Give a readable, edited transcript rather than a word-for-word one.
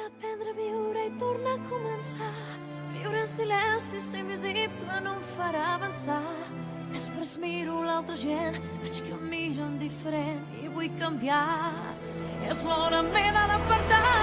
aprendre a viure i tornar a començar. Viure en silenci, ser invisible no em farà avançar. Després miro l'altra gent, veig que em miren diferent i vull canviar. És l'hora, m'he de despertar.